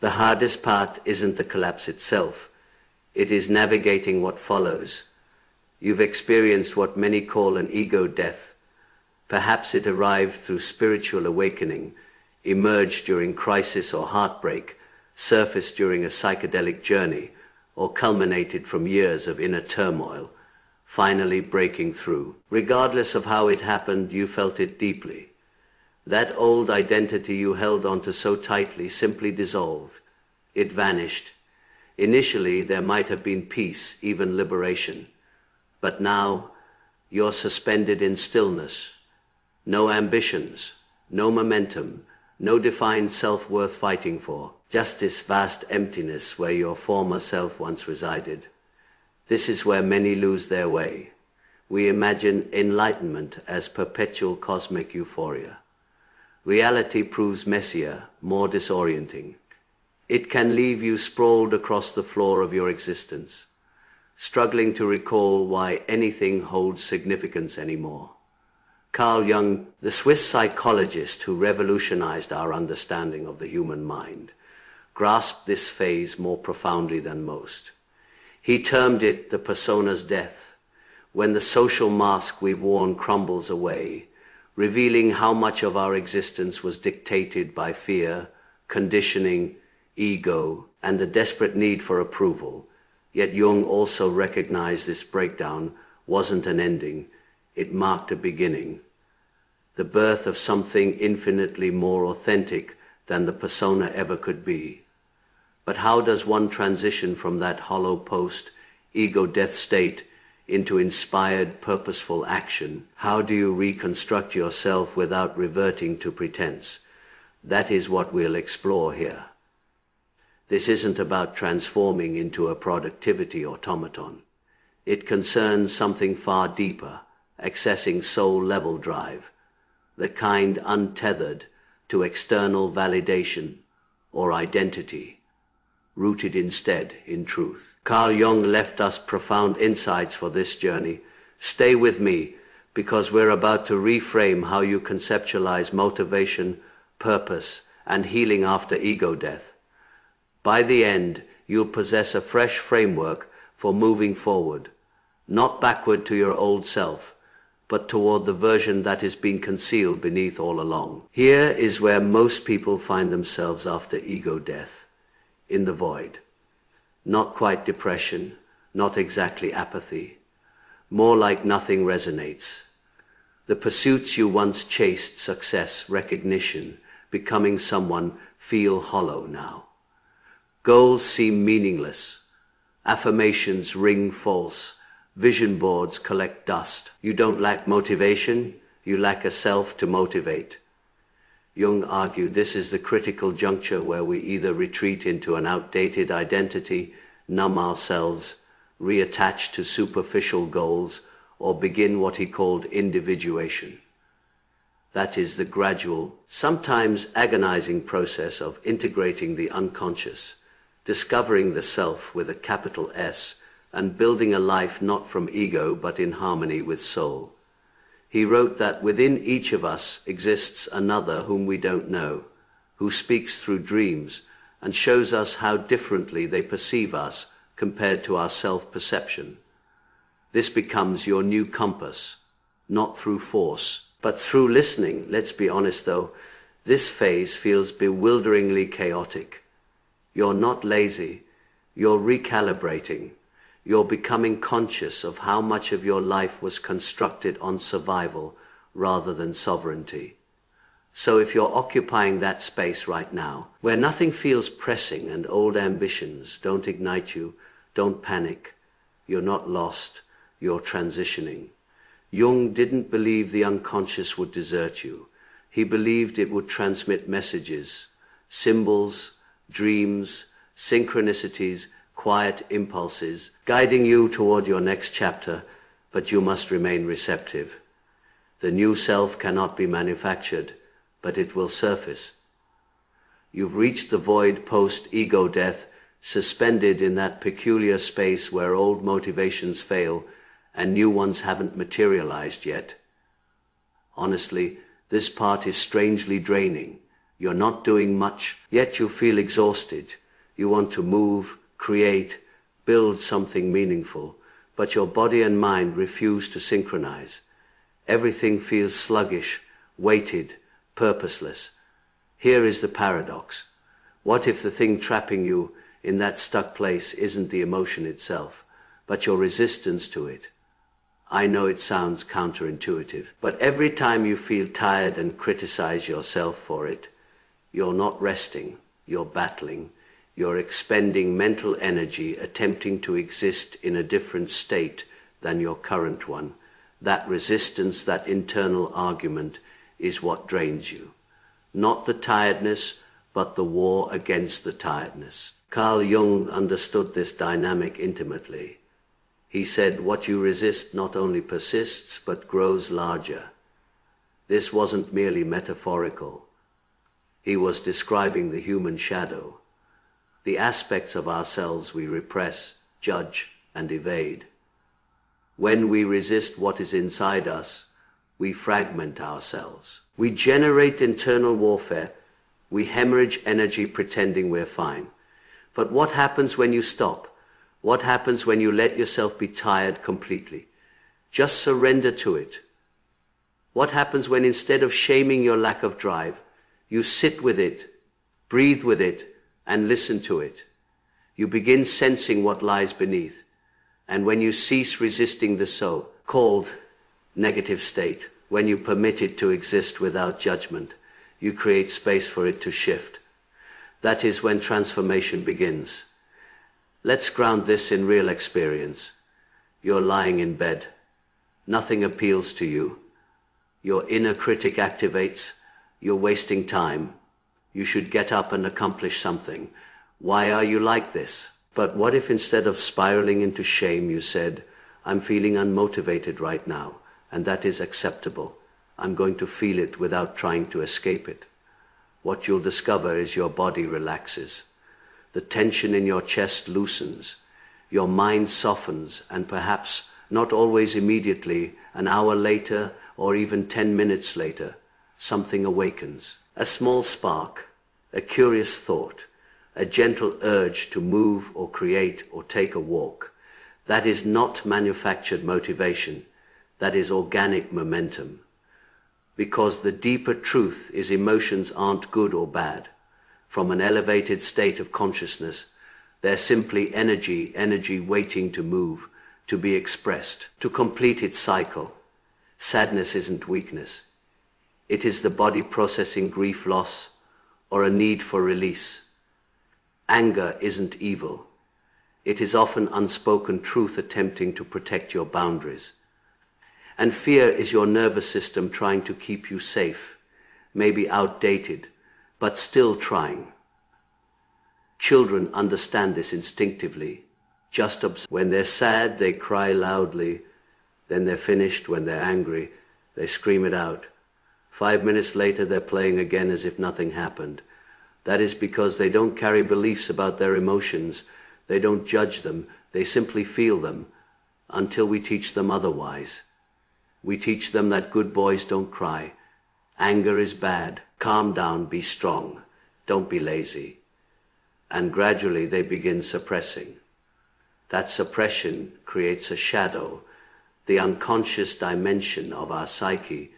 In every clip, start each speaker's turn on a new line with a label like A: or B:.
A: The hardest part isn't the collapse itself. It is navigating what follows. You've experienced what many call an ego death. Perhaps it arrived through spiritual awakening, emerged during crisis or heartbreak, surfaced during a psychedelic journey, or culminated from years of inner turmoil, finally breaking through. Regardless of how it happened, you felt it deeply. That old identity you held onto so tightly simply dissolved. It vanished. Initially, there might have been peace, even liberation. But now, you're suspended in stillness. No ambitions, no momentum, no defined self-worth fighting for. Just this vast emptiness where your former self once resided. This is where many lose their way. We imagine enlightenment as perpetual cosmic euphoria. Reality proves messier, more disorienting. It can leave you sprawled across the floor of your existence, struggling to recall why anything holds significance anymore. Carl Jung, the Swiss psychologist who revolutionized our understanding of the human mind, grasped this phase more profoundly than most. He termed it the persona's death, when the social mask we've worn crumbles away, revealing how much of our existence was dictated by fear, conditioning, ego, and the desperate need for approval. Yet Jung also recognized this breakdown wasn't an ending, it marked a beginning, the birth of something infinitely more authentic than the persona ever could be. But how does one transition from that hollow post-ego death state into inspired, purposeful action? How do you reconstruct yourself without reverting to pretense? That is what we'll explore here. This isn't about transforming into a productivity automaton. It concerns something far deeper, accessing soul-level drive, the kind untethered to external validation or identity, rooted instead in truth. Carl Jung left us profound insights for this journey. Stay with me, because we're about to reframe how you conceptualize motivation, purpose, and healing after ego death. By the end, you'll possess a fresh framework for moving forward, not backward to your old self, but toward the version that has been concealed beneath all along. Here is where most people find themselves after ego death, in the void. Not quite depression, not exactly apathy, more like nothing resonates. The pursuits you once chased, success, recognition, becoming someone, feel hollow now. Goals seem meaningless. Affirmations ring false. Vision boards collect dust. You don't lack motivation, you lack a self to motivate. Jung argued this is the critical juncture where we either retreat into an outdated identity, numb ourselves, reattach to superficial goals, or begin what he called individuation. That is the gradual, sometimes agonizing process of integrating the unconscious, discovering the self with a capital S, and building a life not from ego but in harmony with soul. He wrote that within each of us exists another whom we don't know, who speaks through dreams and shows us how differently they perceive us compared to our self-perception. This becomes your new compass, not through force, but through listening. Let's be honest though, this phase feels bewilderingly chaotic. You're not lazy, you're recalibrating. You're becoming conscious of how much of your life was constructed on survival rather than sovereignty. So if you're occupying that space right now, where nothing feels pressing and old ambitions don't ignite you, don't panic. You're not lost, you're transitioning. Jung didn't believe the unconscious would desert you. He believed it would transmit messages, symbols, dreams, synchronicities, quiet impulses, guiding you toward your next chapter, but you must remain receptive. The new self cannot be manufactured, but it will surface. You've reached the void post-ego death, suspended in that peculiar space where old motivations fail and new ones haven't materialized yet. Honestly, this part is strangely draining, You're not doing much, yet you feel exhausted. You want to move, create, build something meaningful, but your body and mind refuse to synchronize. Everything feels sluggish, weighted, purposeless. Here is the paradox. What if the thing trapping you in that stuck place isn't the emotion itself, but your resistance to it? I know it sounds counterintuitive, but every time you feel tired and criticize yourself for it, you're not resting, you're battling, you're expending mental energy attempting to exist in a different state than your current one. That resistance, that internal argument, is what drains you. Not the tiredness, but the war against the tiredness. Carl Jung understood this dynamic intimately. He said, what you resist not only persists, but grows larger. This wasn't merely metaphorical. He was describing the human shadow, the aspects of ourselves we repress, judge, and evade. When we resist what is inside us, we fragment ourselves. We generate internal warfare. We hemorrhage energy pretending we're fine. But what happens when you stop? What happens when you let yourself be tired completely? Just surrender to it. What happens when instead of shaming your lack of drive, you sit with it, breathe with it, and listen to it? You begin sensing what lies beneath. And when you cease resisting the so-called negative state, when you permit it to exist without judgment, you create space for it to shift. That is when transformation begins. Let's ground this in real experience. You're lying in bed. Nothing appeals to you. Your inner critic activates. You're wasting time. You should get up and accomplish something. Why are you like this? But what if instead of spiraling into shame, you said, I'm feeling unmotivated right now, and that is acceptable. I'm going to feel it without trying to escape it. What you'll discover is your body relaxes. The tension in your chest loosens. Your mind softens, and perhaps not always immediately, an hour later or even 10 minutes later, something awakens. A small spark, a curious thought, a gentle urge to move or create or take a walk. That is not manufactured motivation. That is organic momentum. Because the deeper truth is emotions aren't good or bad. From an elevated state of consciousness, they're simply energy waiting to move, to be expressed, to complete its cycle. Sadness isn't weakness. It is the body processing grief, loss, or a need for release. Anger isn't evil. It is often unspoken truth attempting to protect your boundaries. And fear is your nervous system trying to keep you safe, maybe outdated, but still trying. Children understand this instinctively. Just observe. When they're sad, they cry loudly. Then they're finished. When they're angry, they scream it out. 5 minutes later, they're playing again as if nothing happened. That is because they don't carry beliefs about their emotions. They don't judge them. They simply feel them until we teach them otherwise. We teach them that good boys don't cry. Anger is bad. Calm down, be strong. Don't be lazy. And gradually they begin suppressing. That suppression creates a shadow, the unconscious dimension of our psyche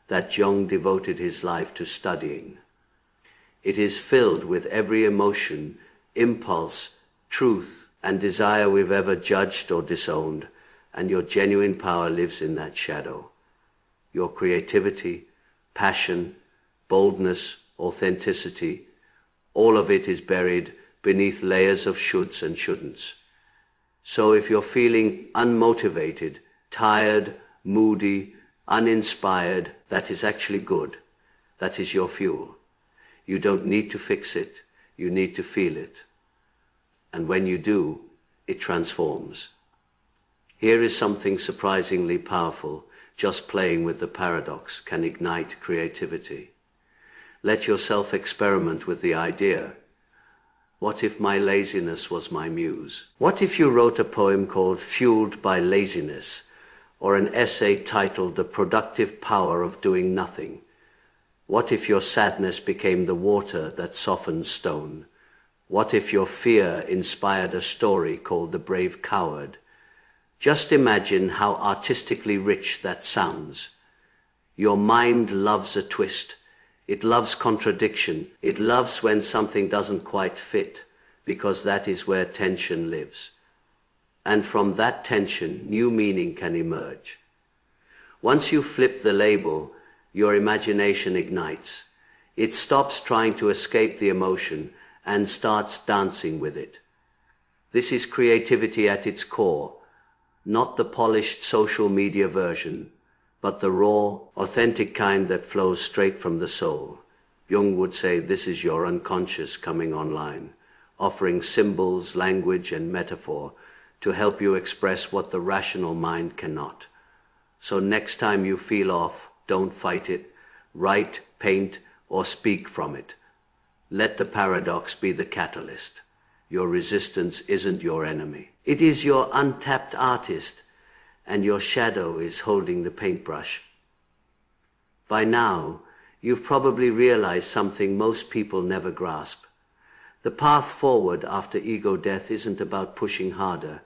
A: that Jung devoted his life to studying. It is filled with every emotion, impulse, truth, and desire we've ever judged or disowned, and your genuine power lives in that shadow. Your creativity, passion, boldness, authenticity, all of it is buried beneath layers of shoulds and shouldn'ts. So if you're feeling unmotivated, tired, moody, uninspired, that is actually good. That is your fuel. You don't need to fix it. You need to feel it. And when you do, it transforms. Here is something surprisingly powerful. Just playing with the paradox can ignite creativity. Let yourself experiment with the idea. What if my laziness was my muse? What if you wrote a poem called Fueled by Laziness, or an essay titled The Productive Power of Doing Nothing? What if your sadness became the water that softens stone? What if your fear inspired a story called The Brave Coward? Just imagine how artistically rich that sounds. Your mind loves a twist. It loves contradiction. It loves when something doesn't quite fit, because that is where tension lives. And from that tension, new meaning can emerge. Once you flip the label, your imagination ignites. It stops trying to escape the emotion and starts dancing with it. This is creativity at its core, not the polished social media version, but the raw, authentic kind that flows straight from the soul. Jung would say this is your unconscious coming online, offering symbols, language, and metaphor to help you express what the rational mind cannot. So next time you feel off, don't fight it. Write, paint, or speak from it. Let the paradox be the catalyst. Your resistance isn't your enemy. It is your untapped artist, and your shadow is holding the paintbrush. By now, you've probably realized something most people never grasp. The path forward after ego death isn't about pushing harder.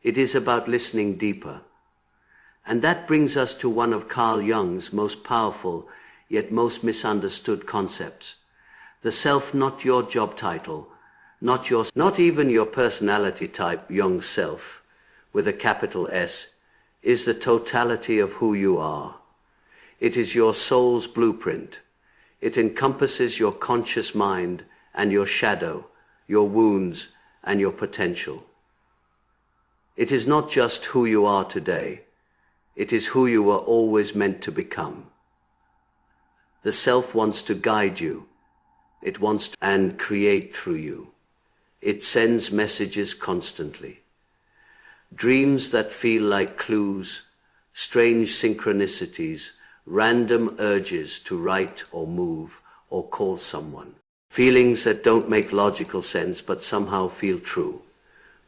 A: It is about listening deeper. And that brings us to one of Carl Jung's most powerful, yet most misunderstood concepts. The self, not your job title, not even your personality type. Jung's self, with a capital S, is the totality of who you are. It is your soul's blueprint. It encompasses your conscious mind and your shadow, your wounds and your potential. It is not just who you are today. It is who you were always meant to become. The self wants to guide you. It wants to and create through you. It sends messages constantly. Dreams that feel like clues, strange synchronicities, random urges to write or move or call someone. Feelings that don't make logical sense but somehow feel true.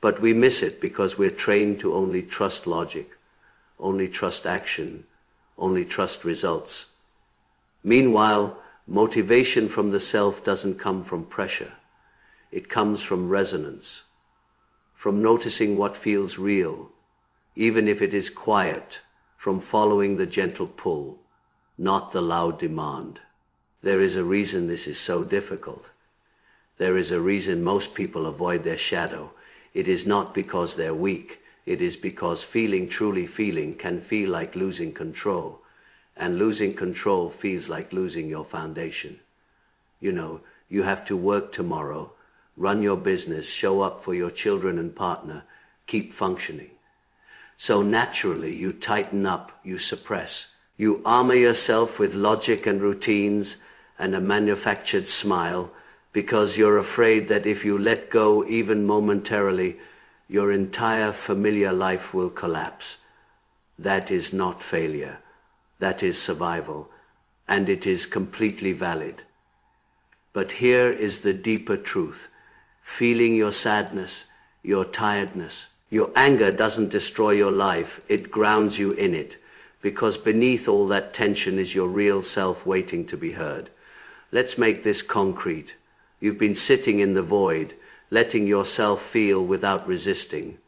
A: But we miss it because we're trained to only trust logic, only trust action, only trust results. Meanwhile, motivation from the self doesn't come from pressure. It comes from resonance, from noticing what feels real, even if it is quiet, from following the gentle pull, not the loud demand. There is a reason this is so difficult. There is a reason most people avoid their shadow. It is not because they're weak. It is because truly feeling can feel like losing control. And losing control feels like losing your foundation. You know, you have to work tomorrow, run your business, show up for your children and partner, keep functioning. So naturally, you tighten up, you suppress. You armor yourself with logic and routines and a manufactured smile because you're afraid that if you let go even momentarily, your entire familiar life will collapse. That is not failure. That is survival, and it is completely valid. But here is the deeper truth. Feeling your sadness, your tiredness, your anger doesn't destroy your life, it grounds you in it, because beneath all that tension is your real self waiting to be heard. Let's make this concrete. You've been sitting in the void, letting yourself feel without resisting.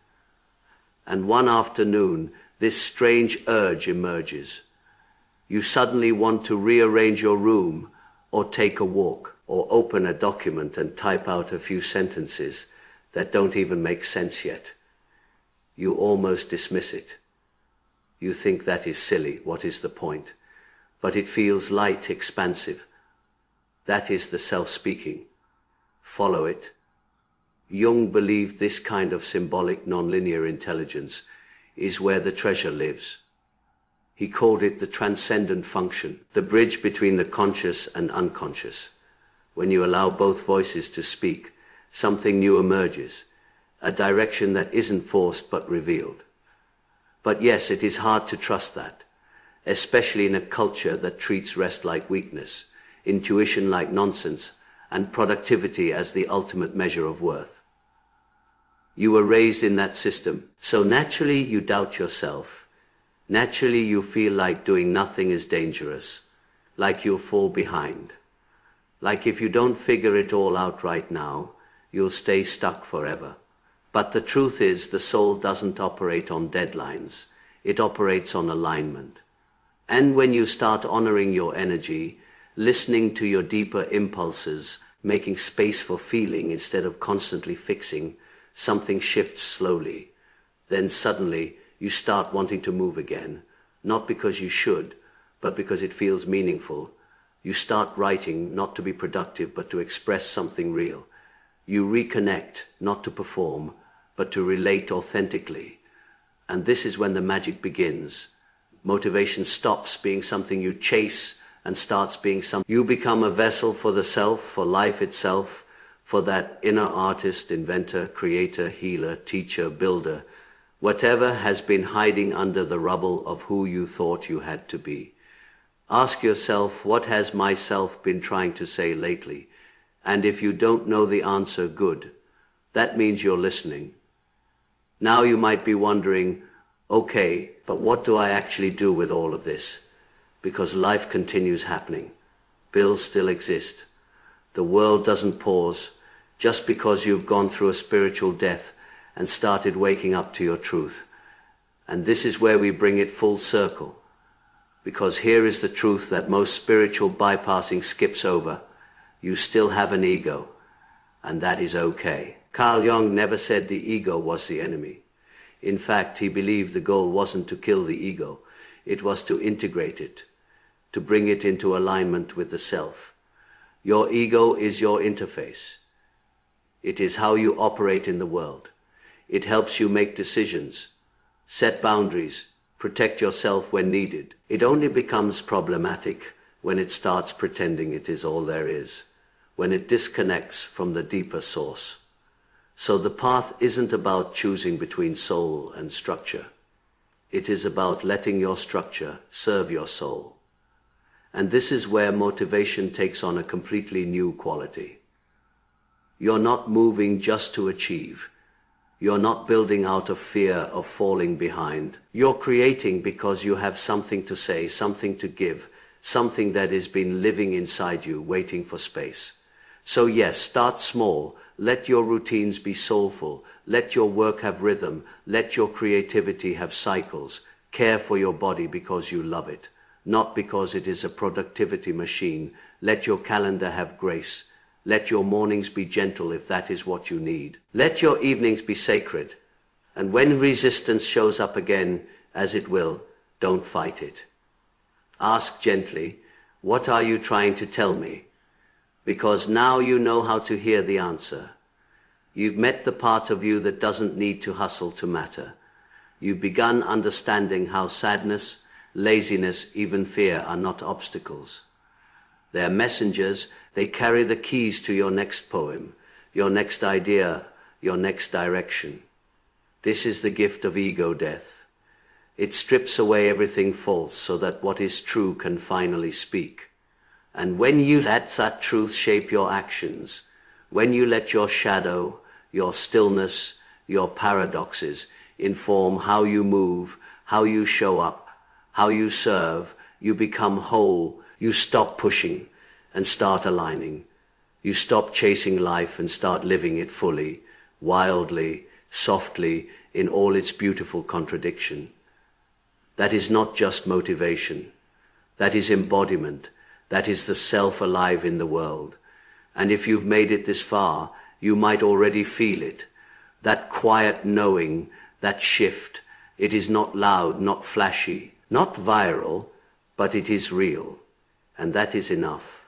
A: And one afternoon, this strange urge emerges. You suddenly want to rearrange your room, or take a walk, or open a document and type out a few sentences that don't even make sense yet. You almost dismiss it. You think that is silly, what is the point? But it feels light, expansive. That is the self speaking. Follow it. Jung believed this kind of symbolic nonlinear intelligence is where the treasure lives. He called it the transcendent function, the bridge between the conscious and unconscious. When you allow both voices to speak, something new emerges, a direction that isn't forced but revealed. But yes, it is hard to trust that, especially in a culture that treats rest like weakness, intuition like nonsense, and productivity as the ultimate measure of worth. You were raised in that system, so naturally you doubt yourself. Naturally you feel like doing nothing is dangerous. like you'll fall behind. Like if you don't figure it all out right now, you'll stay stuck forever. But the truth is, the soul doesn't operate on deadlines. It operates on alignment. And when you start honoring your energy, listening to your deeper impulses, making space for feeling instead of constantly fixing, something shifts slowly. Then suddenly you start wanting to move again, not because you should, but because it feels meaningful. You start writing not to be productive, but to express something real. You reconnect not to perform, but to relate authentically. And this is when the magic begins. Motivation stops being something you chase and starts being something. You become a vessel for the self, for life itself, for that inner artist, inventor, creator, healer, teacher, builder, whatever has been hiding under the rubble of who you thought you had to be. Ask yourself, what has myself been trying to say lately? And if you don't know the answer, good. That means you're listening. Now you might be wondering, okay, but what do I actually do with all of this? Because life continues happening. Bills still exist. The world doesn't pause just because you've gone through a spiritual death and started waking up to your truth. And this is where we bring it full circle. Because here is the truth that most spiritual bypassing skips over. You still have an ego, and that is okay. Carl Jung never said the ego was the enemy. In fact, he believed the goal wasn't to kill the ego. It was to integrate it, to bring it into alignment with the self. Your ego is your interface. It is how you operate in the world. It helps you make decisions, set boundaries, protect yourself when needed. It only becomes problematic when it starts pretending it is all there is, when it disconnects from the deeper source. So the path isn't about choosing between soul and structure. It is about letting your structure serve your soul. And this is where motivation takes on a completely new quality. You're not moving just to achieve. You're not building out of fear of falling behind. You're creating because you have something to say, something to give, something that has been living inside you, waiting for space. So yes, start small. Let your routines be soulful. Let your work have rhythm. Let your creativity have cycles. Care for your body because you love it, not because it is a productivity machine. Let your calendar have grace. Let your mornings be gentle if that is what you need. Let your evenings be sacred. And when resistance shows up again, as it will, don't fight it. Ask gently, what are you trying to tell me? Because now you know how to hear the answer. You've met the part of you that doesn't need to hustle to matter. You've begun understanding how sadness, laziness, even fear are not obstacles. They're messengers. They carry the keys to your next poem, your next idea, your next direction. This is the gift of ego death. It strips away everything false so that what is true can finally speak. And when you let that truth shape your actions, when you let your shadow, your stillness, your paradoxes inform how you move, how you show up, how you serve, you become whole. You stop pushing and start aligning. You stop chasing life and start living it fully, wildly, softly, in all its beautiful contradiction. That is not just motivation. That is embodiment. That is the self alive in the world. And if you've made it this far, you might already feel it. That quiet knowing, that shift. It is not loud, not flashy, not viral, but it is real. And that is enough.